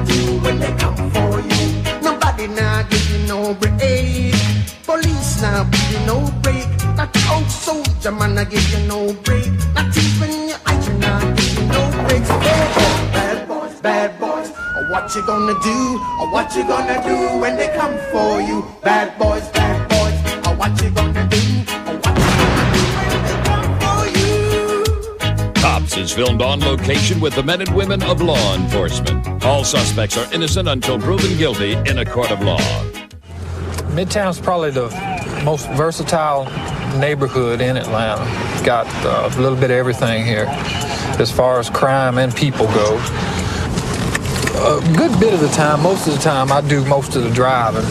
do when they come for you? Nobody now give you no break. Police now give you no break. Not the old soldier man now give you no break. Not even your eyes now give you no breaks. Bad boys, bad boys. What you gonna do? Or what you gonna do when they come for you? Bad boys, bad boys. Or what you gonna do? Or what you gonna do when they come for you? Cops is filmed on location with the men and women of law enforcement. All suspects are innocent until proven guilty in a court of law. Midtown's probably the most versatile neighborhood in Atlanta. Got a little bit of everything here as far as crime and people go. A good bit of the time, most of the time, I do most of the driving.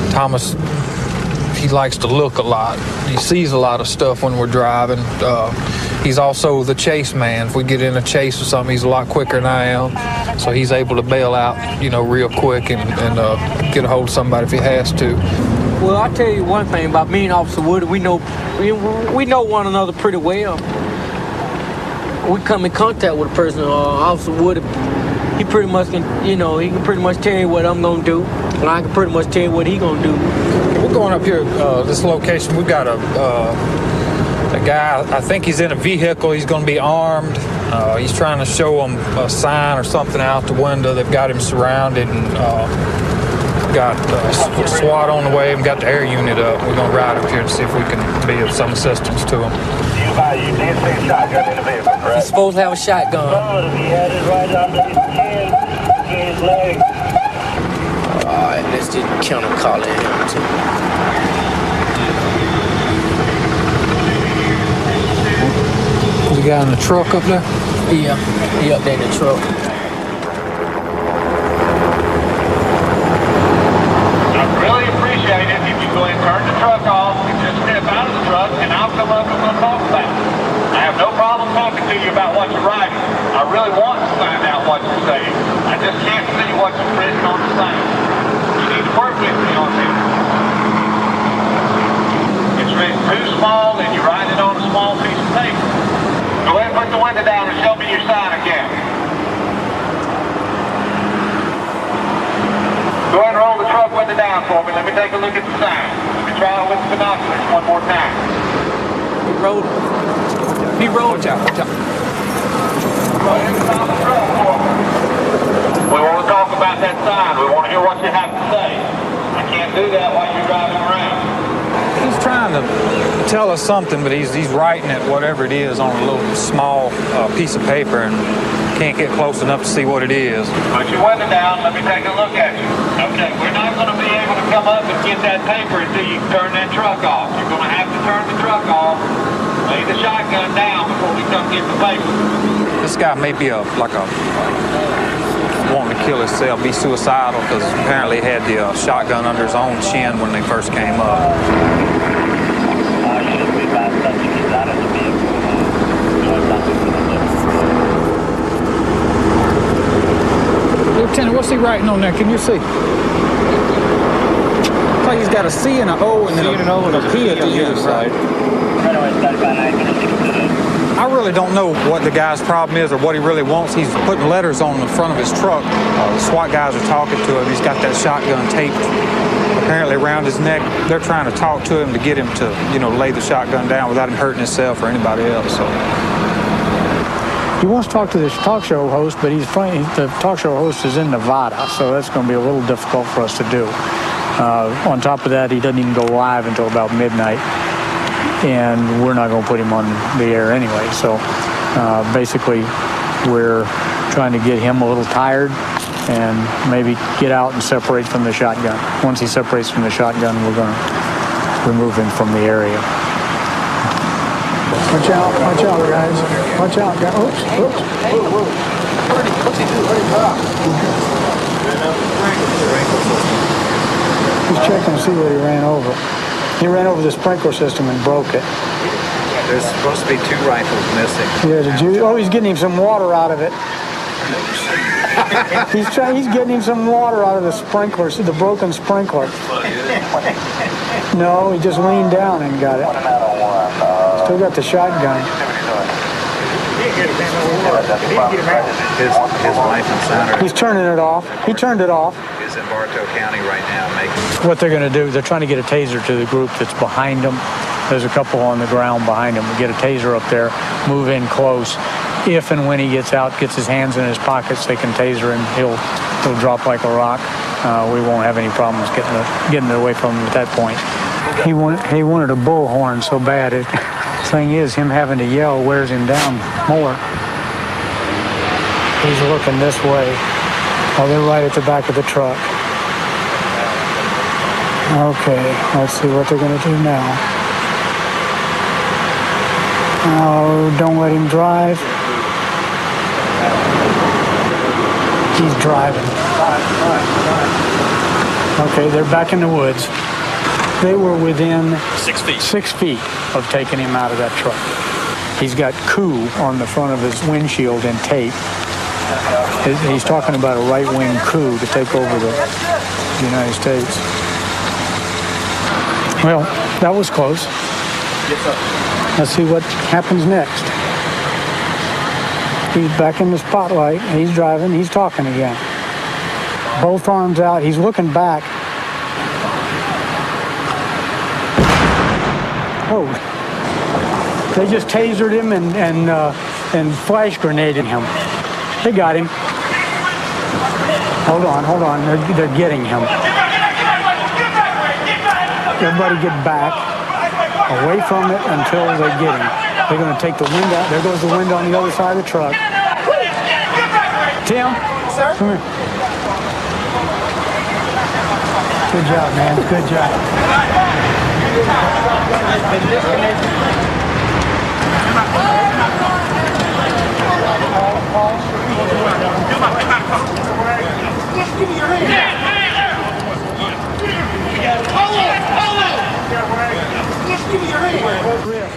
Thomas, he likes to look a lot. He sees a lot of stuff when we're driving. He's also the chase man. If we get in a chase or something, he's a lot quicker than I am. So he's able to bail out, real quick and get a hold of somebody if he has to. Well, I'll tell you one thing about me and Officer Wood. We know one another pretty well. We come in contact with a person, Officer Wood. He pretty much can, he can pretty much tell you what I'm gonna do, and I can pretty much tell you what he gonna do. We're going up here, this location. We've got a guy. I think he's in a vehicle. He's going to be armed. He's trying to show them a sign or something out the window. They've got him surrounded and got SWAT on the way and got the air unit up. We're going to ride up here and see if we can be of some assistance to him. You did see a shotgun in the vehicle, correct? He's supposed to have a shotgun. He had it right under his chin, between his legs. All right, let's just count and call it him too. The guy in the truck up there? Yeah, he up there in the truck. I'd really appreciate it if you go and turn the truck off and just step out of the truck, and I'll come up and we'll talk about it. I have no problem talking to you about what you're writing. I really want to find out what you're saying. I just can't see what's written on the sign. You need to work with me on this. It's written too small, and you write it on a small piece of paper. Go ahead and put the window down and show me your sign again. Go ahead and roll the truck window down for me. Let me take a look at the sign. Let me try it with the binoculars one more time. He rode. Watch out. Go ahead and stop the truck for me. We want to talk about that sign. We want to hear what you have to say. I can't do that while you're driving around. He's trying to tell us something, but he's writing it, whatever it is, on a little small piece of paper and can't get close enough to see what it is. Put your window down. Let me take a look at you. Okay, we're not going to be able to come up and get that paper until you turn that truck off. You're going to have to turn the truck off, lay the shotgun down before we come get the paper. This guy may be wanting to kill himself, be suicidal, because apparently he had the shotgun under his own chin when they first came up. Lieutenant, what's he writing on there? Can you see? It's like he's got a C and an O and then a P at the end. Right? I really don't know what the guy's problem is or what he really wants. He's putting letters on the front of his truck. The SWAT guys are talking to him. He's got that shotgun taped apparently around his neck. They're trying to talk to him to get him to, lay the shotgun down without him hurting himself or anybody else. So. He wants to talk to this talk show host, but the talk show host is in Nevada, so that's going to be a little difficult for us to do. On top of that, he doesn't even go live until about midnight, and we're not going to put him on the air anyway. So basically, we're trying to get him a little tired and maybe get out and separate from the shotgun. Once he separates from the shotgun, we're going to remove him from the area. Watch out, guys. Watch out, guys. Oops. What's he doing? He's checking to see what he ran over. He ran over the sprinkler system and broke it. There's supposed to be 2 rifles missing. Yeah, he's getting him some water out of it. He's getting him some water out of the sprinkler, the broken sprinkler. No, he just leaned down and got it. Still got the shotgun. His wife and son are... He's turning it off. He turned it off. Is in Bartow County right now making... What they're going to do, they're trying to get a taser to the group that's behind them. There's a couple on the ground behind him. Get a taser up there, move in close. If and when he gets out, gets his hands in his pockets, they can taser him. He'll drop like a rock. We won't have any problems getting it away from him at that point. He wanted a bullhorn so bad. The thing is, him having to yell wears him down more. He's looking this way. Oh, they're right at the back of the truck. Okay, let's see what they're going to do now. Oh, don't let him drive. He's driving. Okay, they're back in the woods. They were within 6 feet of taking him out of that truck. He's got coup on the front of his windshield and tape. He's talking about a right-wing coup to take over the United States. Well, that was close. Let's see what happens next. He's back in the spotlight. He's driving. He's talking again. Both arms out. He's looking back. Oh. They just tasered him and flash grenaded him. They got him. Hold on. They're getting him. Everybody get back. Away from it until they get him. They're going to take the wind out. There goes the wind on the other side of the truck. Tim? Sir? Come here. Good job, man. Good job. Just give me your hand.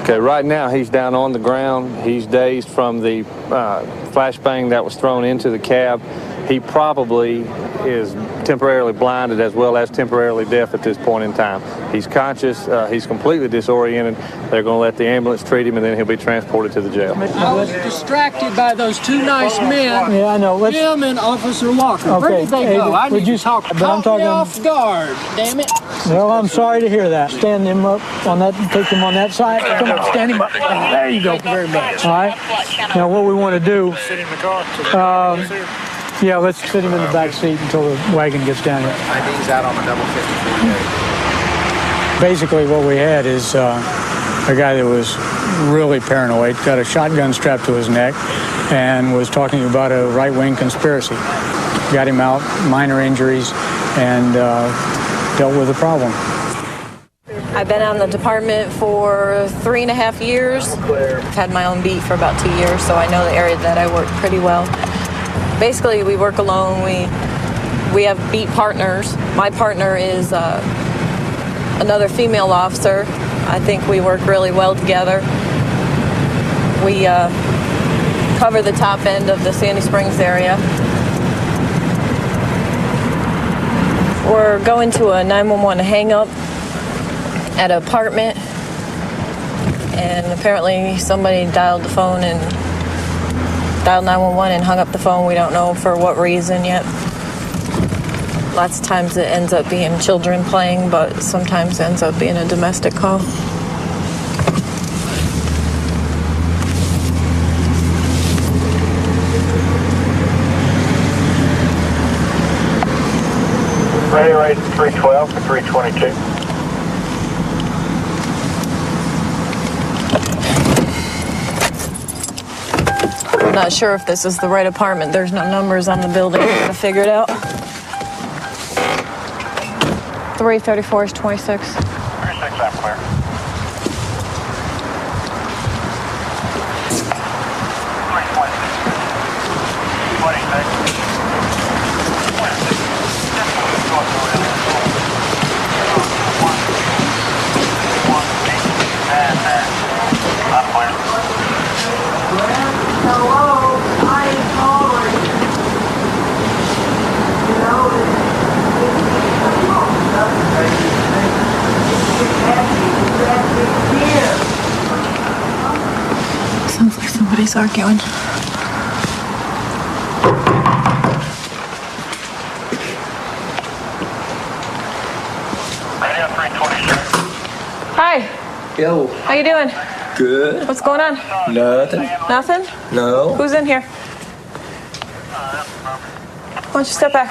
Okay, right now he's down on the ground. He's dazed from the flashbang that was thrown into the cab. He probably is temporarily blinded as well as temporarily deaf at this point in time. He's conscious. He's completely disoriented. They're going to let the ambulance treat him, and then he'll be transported to the jail. I was distracted by those two nice men. Yeah, I know. Him and Officer Walker. Okay. Where did they go? I Would need you to talk. but I'm talking off guard. Damn it. Well, I'm sorry to hear that. Stand him up on that, take him on that side. Come on, stand him up. There you go. Very much. All right. Now, what we want to do, yeah, let's sit him in the back seat until the wagon gets down here. ID's out on the double 53. Basically, what we had is a guy that was really paranoid, got a shotgun strapped to his neck, and was talking about a right-wing conspiracy. Got him out, minor injuries, and dealt with the problem. I've been on the department for 3.5 years. I've had my own beat for about 2 years, so I know the area that I work pretty well. Basically, we work alone. We have beat partners. My partner is another female officer. I think we work really well together. We cover the top end of the Sandy Springs area. We're going to a 911 hang-up at an apartment, and apparently somebody dialed the phone and dialed 911 and hung up the phone. We don't know for what reason yet. Lots of times it ends up being children playing, but sometimes it ends up being a domestic call. Radio rate 312 to 322. I'm not sure if this is the right apartment. There's no numbers on the building. I'm gonna figure it out. 334 is 26. 36, I'm clear. Sounds like somebody police arguing. Hi. Yo. How you doing? Good. What's going on? Nothing. Nothing? No. Who's in here? Why don't you step back?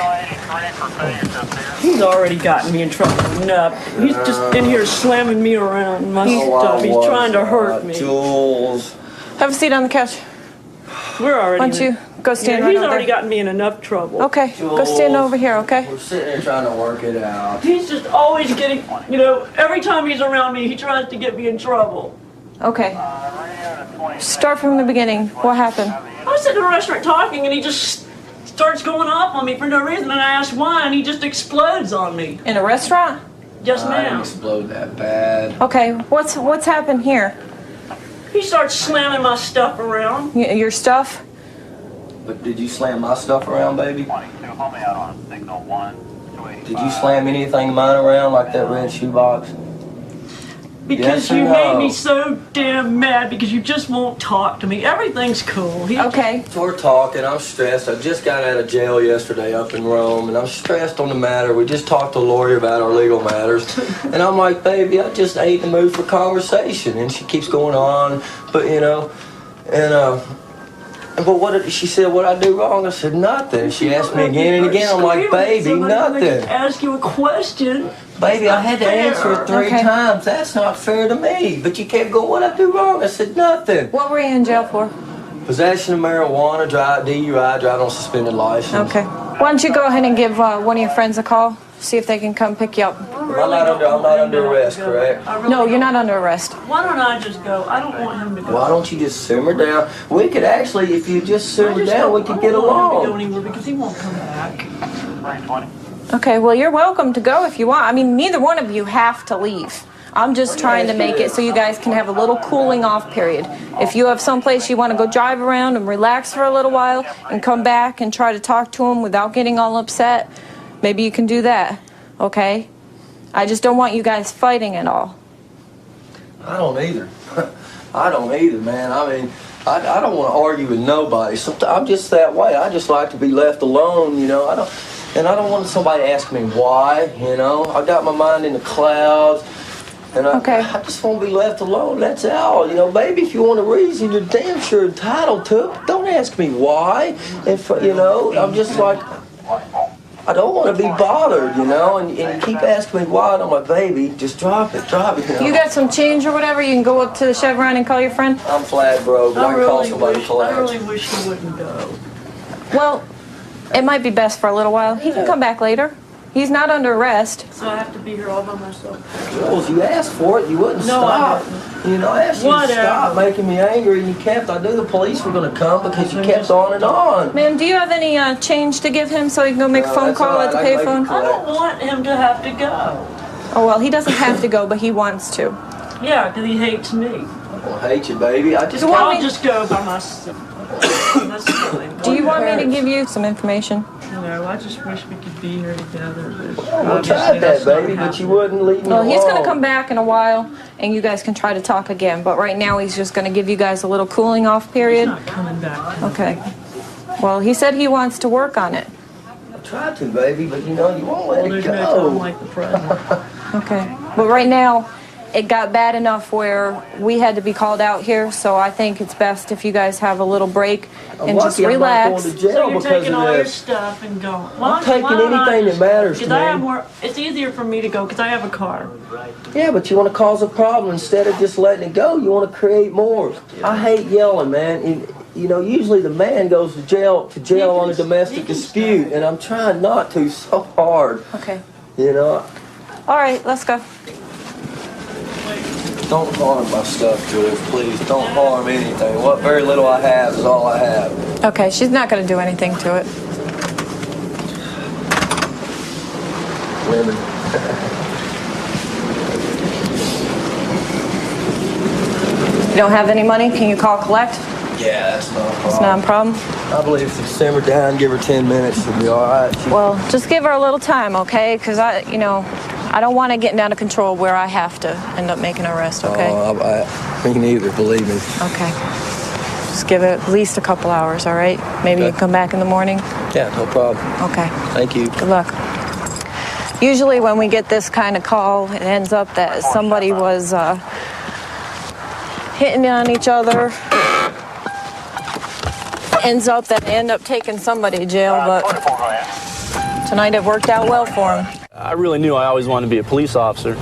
He's already gotten me in trouble enough. He's just in here slamming me around and my stuff. He's trying to hurt me. Jules. Have a seat on the couch. We're already. Why don't you go stand right he's over already there? gotten me in enough trouble. Okay, go stand over here, okay? We're sitting there trying to work it out. He's just always getting, every time he's around me, he tries to get me in trouble. Okay. Start from the beginning. What happened? I was sitting in a restaurant talking and he just starts going off on me for no reason, and I ask why, and he just explodes on me. In a restaurant? Just I didn't now. explode that bad. Okay, what's happened here? He starts slamming my stuff around. Your stuff? But did you slam my stuff around, baby? Did you slam anything of mine around like that red shoebox? Because Yes or you no? made me so damn mad because you just won't talk to me. Everything's cool. Okay. So we're talking, I'm stressed. I just got out of jail yesterday up in Rome, and I'm stressed on the matter. We just talked to a lawyer about our legal matters. And I'm like, baby, I just ain't in the mood for conversation. And she keeps going on, but but what did she said, what I do wrong? I said, nothing. She asked me again and again. I'm like, baby, nothing. Ask you a question. Baby, I had to answer it 3 times. That's not fair to me. But you kept going, what I do wrong? I said, nothing. What were you in jail for? Possession of marijuana, DUI, driving on suspended license. Okay. Why don't you go ahead and give one of your friends a call? See if they can come pick you up. I'm not under arrest, correct? No, you're not under arrest. Why don't I just go? I don't want him to go. Why don't you just simmer down? We could actually, if you just simmer down, we could get I don't want him to go along. anywhere because he won't come back. Okay, well, you're welcome to go if you want. I mean, neither one of you have to leave. I'm just trying to make it so you guys can have a little cooling off period. If you have someplace you want to go drive around and relax for a little while and come back and try to talk to them without getting all upset, maybe you can do that, okay? I just don't want you guys fighting at all. I don't either. I don't either, man. I mean, I don't want to argue with nobody. Sometimes I'm just that way. I just like to be left alone, I don't want somebody to ask me why, I got my mind in the clouds. And I just want to be left alone, that's all. Baby, if you want a reason, you're damn sure entitled to it. Don't ask me why. If, I'm just like, I don't want to be bothered, and you keep asking me why, and I'm like, baby, just drop it. You got some change or whatever? You can go up to the Chevron and call your friend? I'm flat broke, but I can call somebody to I collect. really wish he wouldn't go. Well, it might be best for a little while. He can come back later. He's not under arrest. So I have to be here all by myself. Jules, you asked for it, you wouldn't No, stop. I didn't. I asked you to stop making me angry, and you kept. I knew the police were going to come because you kept on and on. Ma'am, do you have any change to give him so he can go make a phone that's call all at the right. I can payphone? make I don't want him to have to go. Oh, well, he doesn't have to go, but he wants to. Yeah, because he hates me. I don't hate you, baby. I just I'll just go by myself. That's fine. Do you want me to give you some information? No, I just wish we could be here together. We tried that, baby, but you wouldn't leave me Well, he's going to alone. come back in a while, and you guys can try to talk again. But right now, he's just going to give you guys a little cooling off period. He's not coming back. Okay. Well, he said he wants to work on it. I tried to, baby, but you won't let it There's no go. time like the present. Okay. But right now, it got bad enough where we had to be called out here, so I think it's best if you guys have a little break and just lucky I'm not relax. going to jail So you're because taking of all your this. stuff and going. I'm taking anything that matters to Because I have me. more. It's easier for me to go because I have a car. Yeah, but you want to cause a problem instead of just letting it go. You want to create more. I hate yelling, man. And, usually the man goes to jail on a domestic dispute, and I'm trying not to so hard. Okay. All right, let's go. Don't harm my stuff, Jules, please. Don't harm anything. What very little I have is all I have. Okay, she's not going to do anything to it. Women. You don't have any money? Can you call collect? Yeah, that's not a problem. It's not a problem? I believe if you simmer down, give her 10 minutes, she'll be all right. Well, just give her a little time, okay? Because I don't want it getting out of control where I have to end up making an arrest, okay? Me neither, believe me. Okay. Just give it at least a couple hours, all right? Maybe you can come back in the morning? Yeah, no problem. Okay. Thank you. Good luck. Usually when we get this kind of call, it ends up that somebody was hitting on each other. Ends up that they end up taking somebody to jail, but tonight it worked out well for him. I really knew I always wanted to be a police officer.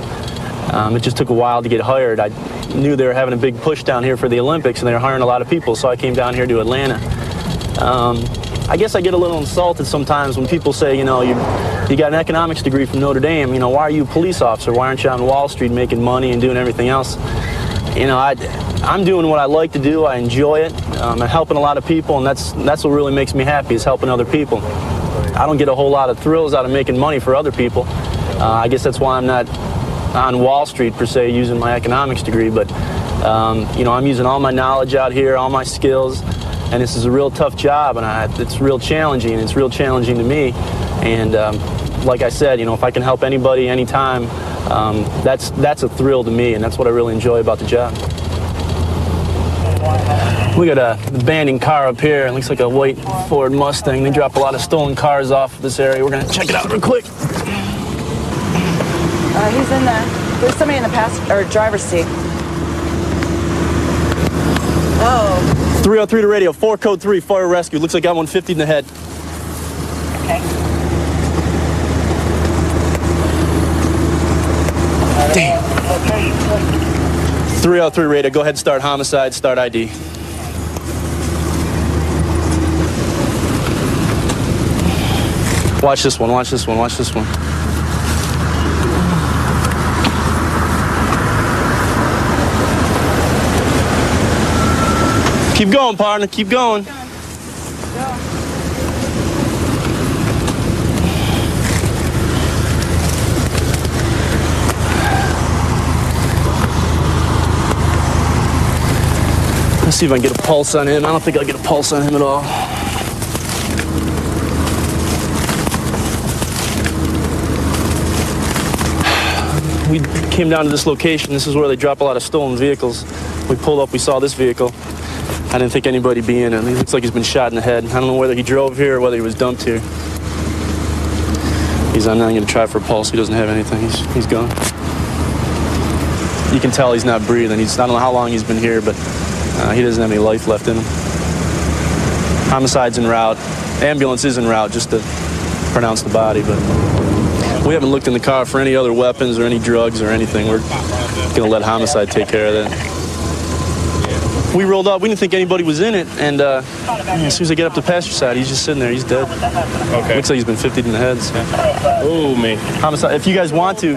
It just took a while to get hired. I knew they were having a big push down here for the Olympics, and they were hiring a lot of people, so I came down here to Atlanta. I guess I get a little insulted sometimes when people say, you know, you got an economics degree from Notre Dame, you know, why are you a police officer? Why aren't you on Wall Street making money and doing everything else? You know, I'm doing what I like to do. I enjoy it. I'm helping a lot of people, and that's what really makes me happy, is helping other people. I don't get a whole lot of thrills out of making money for other people. I guess that's why I'm not on Wall Street, per se, using my economics degree, but, you know, I'm using all my knowledge out here, all my skills, and this is a real tough job, and it's real challenging, and it's real challenging to me. And like I said, you know, if I can help anybody anytime, that's a thrill to me, and that's what I really enjoy about the job. We got a abandoned car up here. It looks like a white Ford Mustang. They drop a lot of stolen cars off this area. We're gonna check it out real quick. He's in there's somebody in the driver's seat. Oh. 303 to radio, 4 code 3, fire rescue. Looks like I got 150 in the head. Okay. Damn. 303 radio, go ahead and start homicide, start ID. Watch this one, watch this one, watch this one. Keep going, partner, keep going. Let's see if I can get a pulse on him. I don't think I'll get a pulse on him at all. We came down to this location. This is where they drop a lot of stolen vehicles. We pulled up, we saw this vehicle. I didn't think anybody'd be in it. He looks like he's been shot in the head. I don't know whether he drove here or whether he was dumped here. I'm not going to try for a pulse. He doesn't have anything. He's gone. You can tell he's not breathing. I don't know how long he's been here, but he doesn't have any life left in him. Homicide's en route. Ambulance is en route just to pronounce the body, but we haven't looked in the car for any other weapons or any drugs or anything. We're going to let homicide take care of that. We rolled up. We didn't think anybody was in it, and as soon as I get up the passenger side, he's just sitting there. He's dead. Okay. Looks like he's been 50'd in the head. So. Oh, man. Homicide. If you guys want to,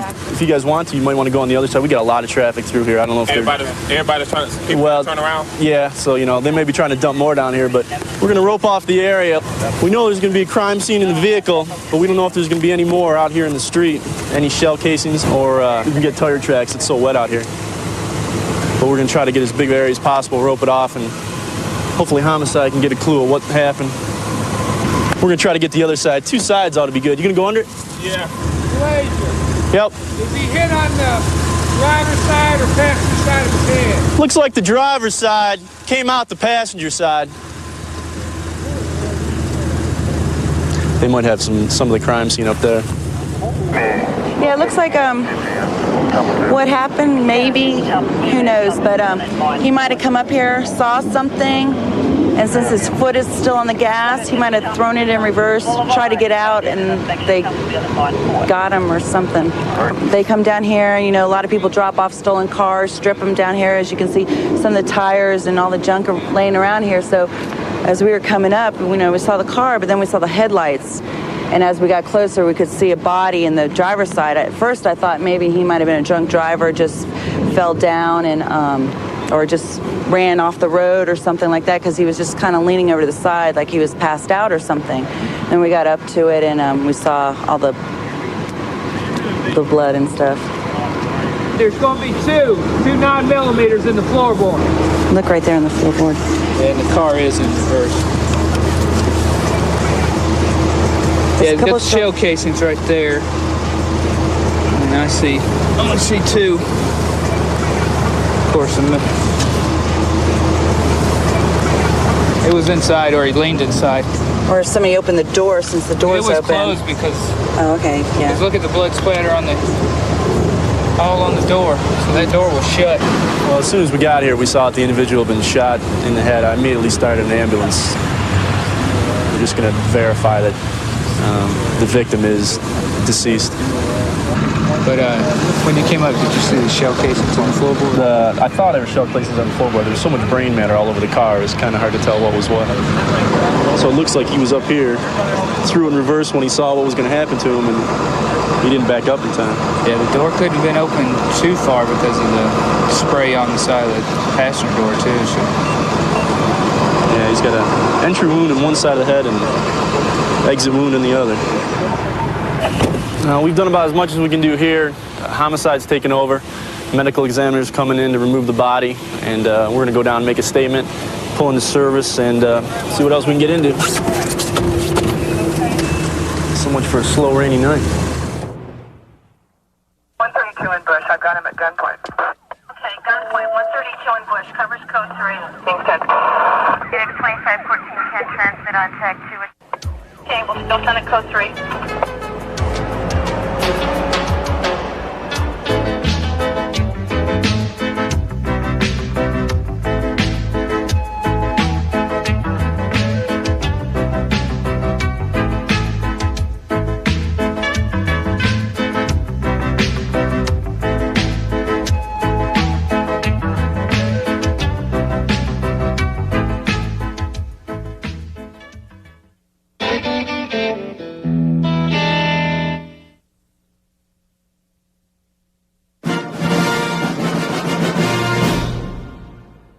you might want to go on the other side. We got a lot of traffic through here. I don't know if everybody's trying to turn around. Yeah. So you know they may be trying to dump more down here, but we're gonna rope off the area. We know there's gonna be a crime scene in the vehicle, but we don't know if there's gonna be any more out here in the street. Any shell casings, or we can get tire tracks. It's so wet out here. But we're going to try to get as big area as possible, rope it off, and hopefully homicide can get a clue of what happened. We're going to try to get the other side. Two sides ought to be good. You going to go under it? Yeah. Yep. Is he hit on the driver's side or passenger side of his head? Looks like the driver's side came out the passenger side. They might have some of the crime scene up there. Yeah, it looks like what happened, maybe, who knows, but he might have come up here, saw something, and since his foot is still on the gas, he might have thrown it in reverse, tried to get out, and they got him or something. They come down here, you know, a lot of people drop off stolen cars, strip them down here. As you can see, some of the tires and all the junk are laying around here. So as we were coming up, you know, we saw the car, but then we saw the headlights. And as we got closer, we could see a body in the driver's side. At first, I thought maybe he might have been a drunk driver, just fell down and or just ran off the road or something like that, because he was just kind of leaning over to the side like he was passed out or something. And we got up to it, and we saw all the blood and stuff. There's going to be two 9mm in the floorboard. Look right there in the floorboard. And the car is in reverse. Yeah, got the shell casings right there. And I see two. Of course, It was inside, or he leaned inside. Or somebody opened the door since the door's open. It was closed because... Oh, okay, yeah. Because look at the blood splatter on the... all on the door. So that door was shut. Well, as soon as we got here, we saw that the individual had been shot in the head. I immediately started an ambulance. We're just going to verify that the victim is deceased. But when you came up, did you see the shell casings on the floorboard? I thought there were shell casings on the floorboard. There was so much brain matter all over the car. It's kind of hard to tell what was what. So it looks like he was up here, threw in reverse when he saw what was going to happen to him, and he didn't back up in time. Yeah, the door couldn't have been open too far because of the spray on the side of the passenger door, too. So. Yeah, he's got an entry wound in one side of the head and exit wound in the other. We've done about as much as we can do here. Homicide's taken over. Medical examiner's coming in to remove the body, and we're going to go down and make a statement, pull into service, and see what else we can get into. So much for a slow, rainy night. 132 in Bush. I've got him at gunpoint. Okay, gunpoint 132 in Bush. Covers code 3. Being sent. Unit 2514 can transmit on tag 2. Okay, we'll still send it code 3.